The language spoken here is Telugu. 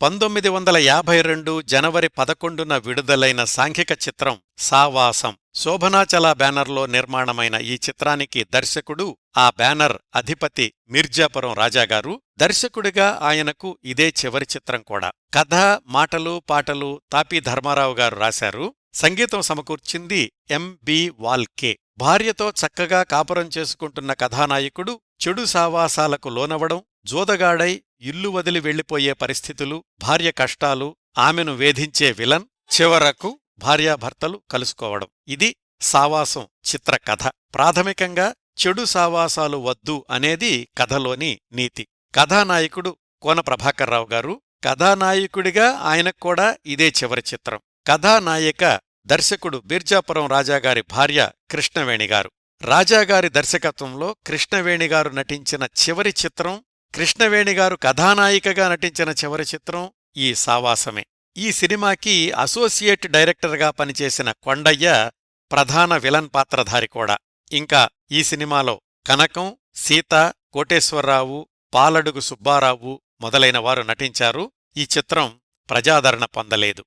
1952 జనవరి 11న విడుదలైన సాంఘిక చిత్రం సావాసం. శోభనాచల బ్యానర్లో నిర్మాణమైన ఈ చిత్రానికి దర్శకుడు, ఆ బ్యానర్ అధిపతి మిర్జాపురం రాజాగారు. దర్శకుడిగా ఆయనకు ఇదే చివరి చిత్రం కూడా. కథ, మాటలు, పాటలు తాపీ ధర్మారావు గారు రాశారు. సంగీతం సమకూర్చింది ఎంబి వాల్కే. భార్యతో చక్కగా కాపురం చేసుకుంటున్న కథానాయకుడు చెడు సావాసాలకు లోనవడం, జోదగాడై ఇల్లు వదిలి వెళ్లిపోయే పరిస్థితులు, భార్య కష్టాలు, ఆమెను వేధించే విలన్, చివరకు భార్యాభర్తలు కలుసుకోవడం. ఇది సావాసం చిత్ర కథ. ప్రాథమికంగా చెడు సావాసాలు వద్దు అనేది కథలోని నీతి. కథానాయకుడు కోన ప్రభాకర్రావు గారు. కథానాయకుడిగా ఆయనక్కూడా ఇదే చివరి చిత్రం. కథానాయిక దర్శకుడు బిర్జాపురం రాజాగారి భార్య కృష్ణవేణిగారు. రాజాగారి దర్శకత్వంలో కృష్ణవేణిగారు నటించిన చివరి చిత్రం, కృష్ణవేణిగారు కథానాయికగా నటించిన చివరి చిత్రం ఈ సావాసమే. ఈ సినిమాకి అసోసియేట్ డైరెక్టర్గా పనిచేసిన కొండయ్య ప్రధాన విలన్ పాత్రధారి కూడా. ఇంకా ఈ సినిమాలో కనకం, సీత, కోటేశ్వరరావు, పాలడుగు సుబ్బారావు మొదలైన వారు నటించారు. ఈ చిత్రం ప్రజాదరణ పొందలేదు.